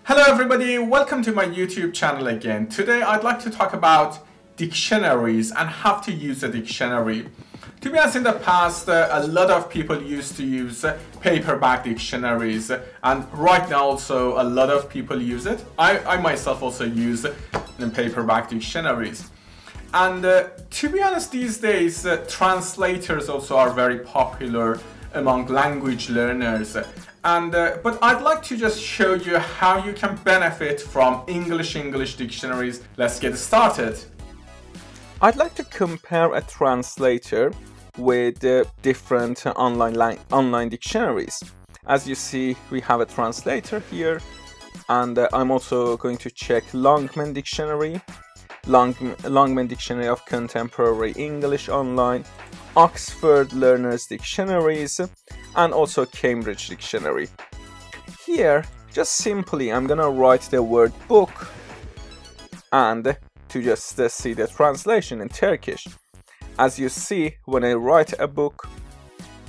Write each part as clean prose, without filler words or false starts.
Hello everybody, welcome to my YouTube channel again. Today I'd like to talk about dictionaries and how to use a dictionary. To be honest, in the past a lot of people used to use paperback dictionaries, and right now also a lot of people use it. I myself also use paperback dictionaries. And to be honest, these days translators also are very popular among language learners. But I'd like to just show you how you can benefit from English dictionaries. Let's get started. I'd like to compare a translator with different online dictionaries. As you see, we have a translator here, and I'm also going to check Longman Dictionary, Longman Dictionary of Contemporary English Online, Oxford Learners Dictionaries, and also Cambridge Dictionary. Here, just simply, I'm gonna write the word book and to just see the translation in Turkish. As you see, when I write a book,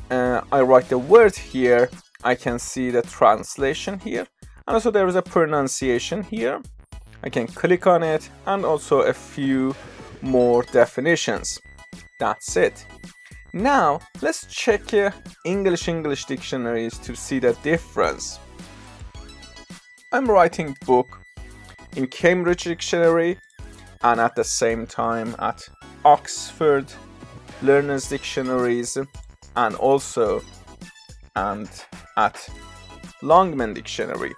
I write the word here, I can see the translation here, and also there is a pronunciation here. I can click on it, and also a few more definitions. That's it. Now, let's check English dictionaries to see the difference. I'm writing book in Cambridge Dictionary and at the same time at Oxford Learners Dictionaries and also at Longman Dictionary.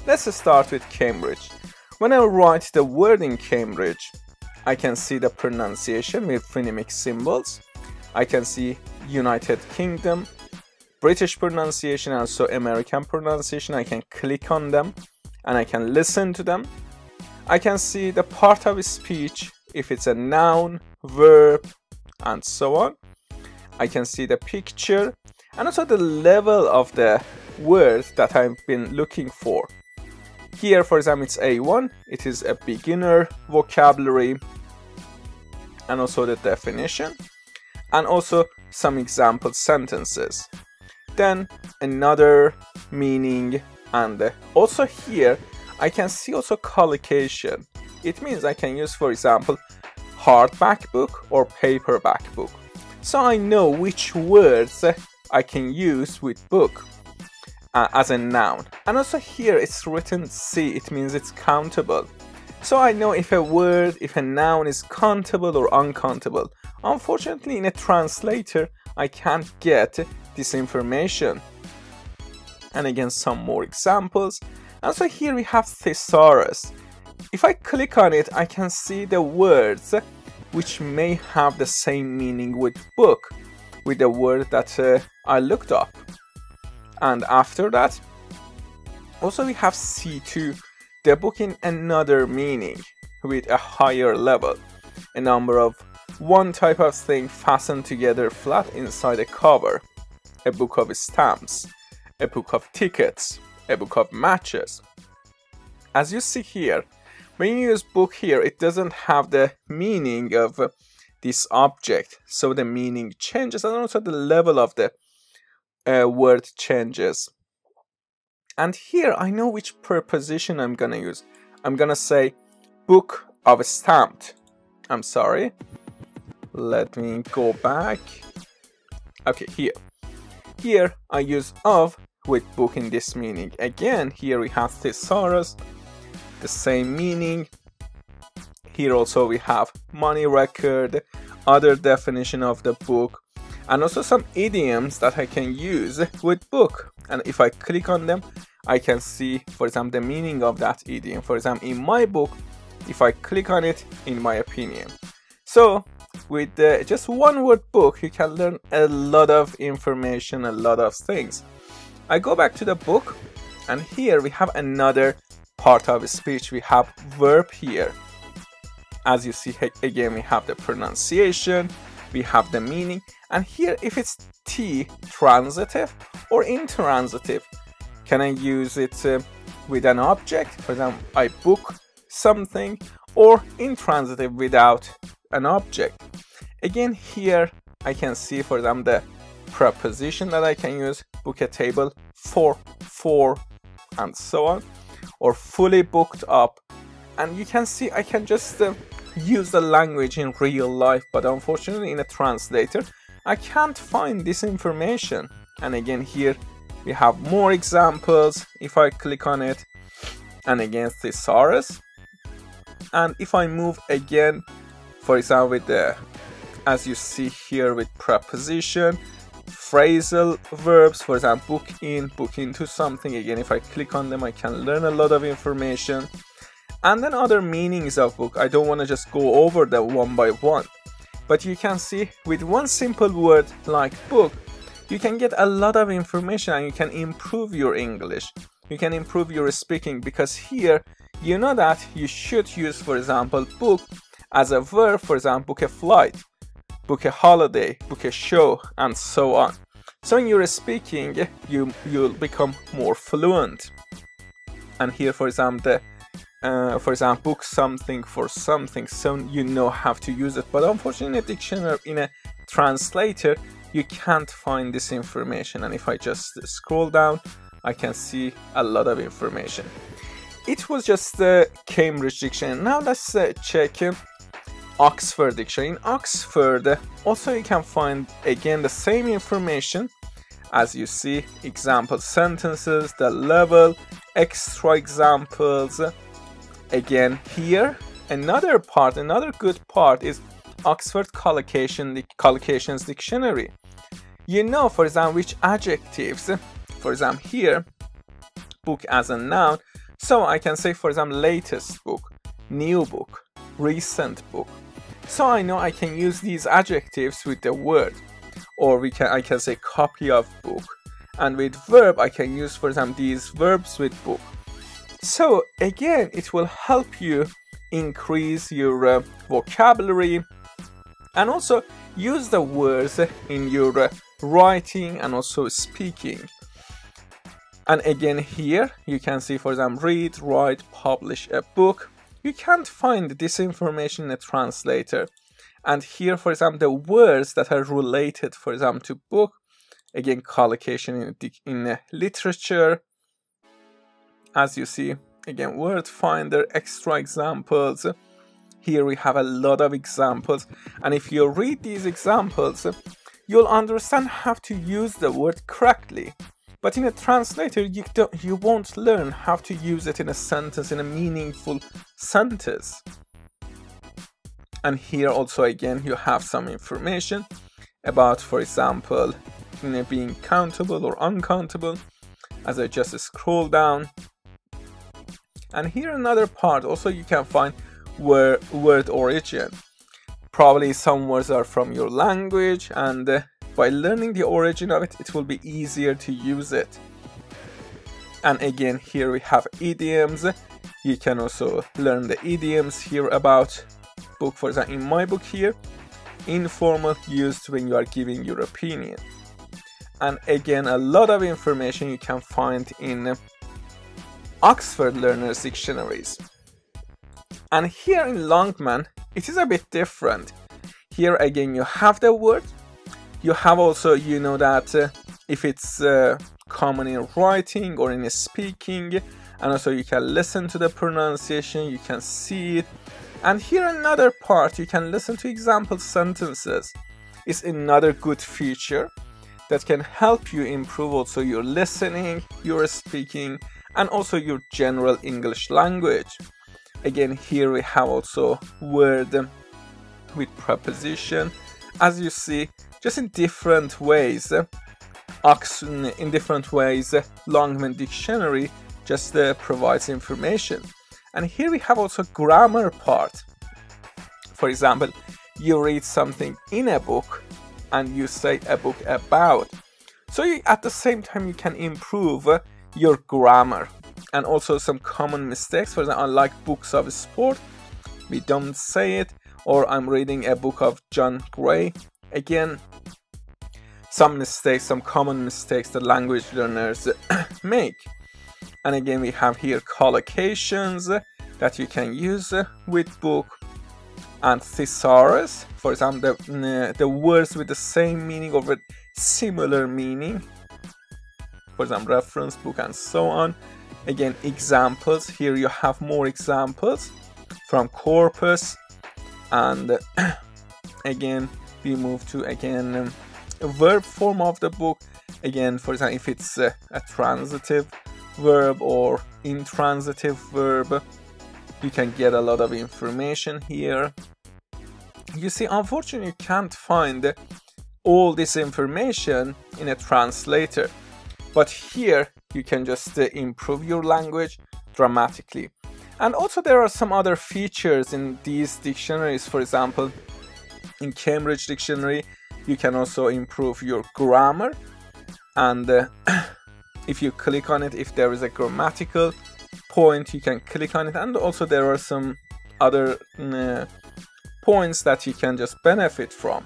Let's start with Cambridge. When I write the word in Cambridge, I can see the pronunciation with phonemic symbols. I can see United Kingdom, British pronunciation, and also American pronunciation. I can click on them and I can listen to them. I can see the part of speech, if it's a noun, verb, and so on. I can see the picture and also the level of the word that I've been looking for. Here, for example, it's A1. It is a beginner vocabulary, and also the definition, and also some example sentences. Then another meaning, and also here I can see also collocation. It means I can use, for example, hardback book or paperback book. So I know which words I can use with book as a noun. And also here it's written C, it means it's countable. So I know if a noun is countable or uncountable. Unfortunately, in a translator, I can't get this information. And again, some more examples. And so here we have thesaurus. If I click on it, I can see the words which may have the same meaning with book, with the word that I looked up. And after that, also we have C2, the book in another meaning with a higher level, a number of one type of thing fastened together flat inside a cover, a book of stamps, a book of tickets, a book of matches. As you see here, when you use book here, it doesn't have the meaning of this object, so the meaning changes and also the level of the word changes. And here I know which preposition I'm gonna use. I'm gonna say book of stamped. I'm sorry. Let me go back. Okay, here. Here I use of with book in this meaning. Again, here we have thesaurus, the same meaning. Here also we have money record, other definition of the book, and also some idioms that I can use with book. And if I click on them, I can see, for example, the meaning of that idiom. For example, in my book, if I click on it, in my opinion. So with just one word book, you can learn a lot of information, a lot of things. I go back to the book, and here we have another part of speech. We have verb here. As you see, again, we have the pronunciation, we have the meaning, and here if it's T, transitive or intransitive, can I use it with an object? For example, I book something, or intransitive without an object. Again, here I can see, for example, the preposition that I can use, book a table for and so on, or fully booked up. And you can see I can just use the language in real life, but unfortunately in a translator I can't find this information. And again, here we have more examples. If I click on it, and again thesaurus, and if I move again, for example with the, as you see here, with preposition, phrasal verbs, for example book into something, again if I click on them I can learn a lot of information. And then other meanings of book, I don't want to just go over them one by one, but you can see with one simple word like book you can get a lot of information, and you can improve your English, you can improve your speaking, because here you know that you should use, for example, book as a verb, for example book a flight, book a holiday, book a show, and so on. So in your speaking you'll become more fluent. And here for example book something for something, so you know how to use it. But unfortunately in a dictionary, in a translator, you can't find this information. And if I just scroll down I can see a lot of information. It was just the Cambridge dictionary. Now let's check Oxford dictionary. In Oxford also you can find again the same information. As you see, example sentences, the level, extra examples. Again here another good part is Oxford collocations dictionary. You know, for example, which adjectives, for example here book as a noun, so I can say for example latest book, new book, recent book. So I know I can use these adjectives with the word, or I can say copy of book. And with verb I can use for example these verbs with book. So again it will help you increase your vocabulary, and also use the words in your writing and also speaking. And again here you can see for example read, write, publish a book. You can't find this information in a translator. And here for example the words that are related for example to book, again collocation in literature. As you see, again word finder, extra examples. Here we have a lot of examples, and if you read these examples you'll understand how to use the word correctly. But in a translator you won't learn how to use it in a sentence, in a meaningful sentence. And here also again you have some information about, for example, being countable or uncountable, as I just scroll down. And here another part, also you can find word origin. Probably some words are from your language, and by learning the origin of it, it will be easier to use it. And again here we have idioms. You can also learn the idioms here about book. For example, in my book here, informal, used when you are giving your opinion. And again a lot of information you can find in Oxford Learners Dictionaries. And here in Longman it is a bit different. Here again you have the word, you have also, you know that if it's common in writing or in speaking, and also you can listen to the pronunciation, you can see it. And here another part, you can listen to example sentences. It's another good feature that can help you improve also your listening, your speaking, and also your general English language. Again here we have also word with preposition. As you see, just in different ways, Longman Dictionary just provides information. And here we have also grammar part. For example, you read something in a book and you say a book about. So at the same time you can improve your grammar. And also some common mistakes, for example, unlike books of sport, we don't say it. Or I'm reading a book of John Gray. Again, some mistakes, some common mistakes that language learners make. And again, we have here collocations that you can use with book, and thesaurus, for example, the words with the same meaning or with similar meaning, for example, reference book and so on. Again, examples. Here you have more examples from corpus. And again, we move to a verb form of the book. Again, for example, if it's a transitive verb or intransitive verb, you can get a lot of information here. You see, unfortunately, you can't find all this information in a translator, but here you can just improve your language dramatically. And also there are some other features in these dictionaries. For example, in Cambridge Dictionary, you can also improve your grammar, and if you click on it, if there is a grammatical point, you can click on it, and also there are some other points that you can just benefit from.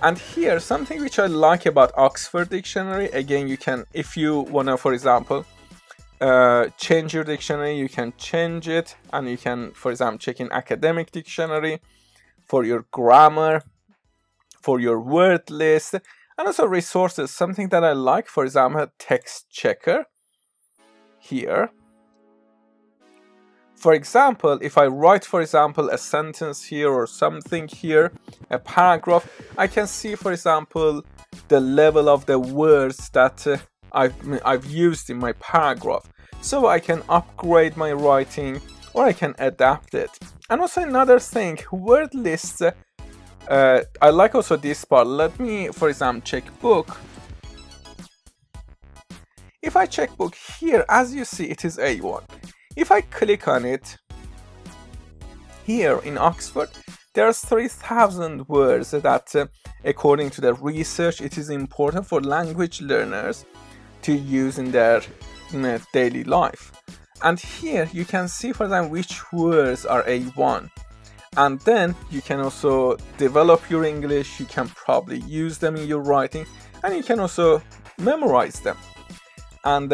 And here, something which I like about Oxford Dictionary, again, you can, if you wanna, for example, change your dictionary, you can change it, and you can, for example, check in academic dictionary for your grammar, for your word list, and also resources. Something that I like, for example, text checker here. For example, if I write, for example, a sentence here or something here, a paragraph, I can see, for example, the level of the words that I've used in my paragraph. So I can upgrade my writing, or I can adapt it. And also another thing, word lists, I like also this part. Let me, for example, check book. If I check book here, as you see, it is A1. If I click on it, here in Oxford, there's 3,000 words that, according to the research, it is important for language learners to use in their daily life. And here you can see, for example, which words are A1. And then you can also develop your English, you can probably use them in your writing, and you can also memorize them. And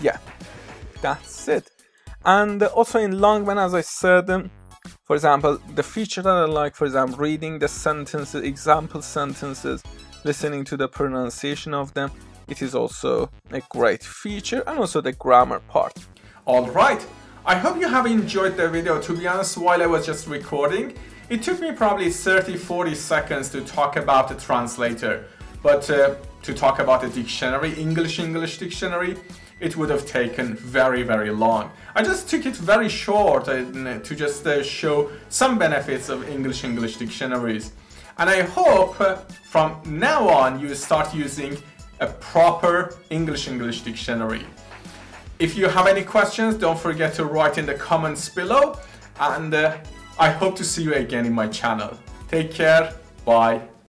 yeah, that's it. And also in Longman, as I said, for example, the feature that I like, for example, reading the sentences, example sentences, listening to the pronunciation of them, it is also a great feature, and also the grammar part. Alright, I hope you have enjoyed the video. To be honest, while I was just recording, it took me probably 30-40 seconds to talk about the translator, but to talk about the dictionary, English dictionary, it would have taken very long. I just took it very short to just show some benefits of English dictionaries. And I hope from now on you start using a proper English dictionary. If you have any questions, don't forget to write in the comments below, and I hope to see you again in my channel. Take care, bye.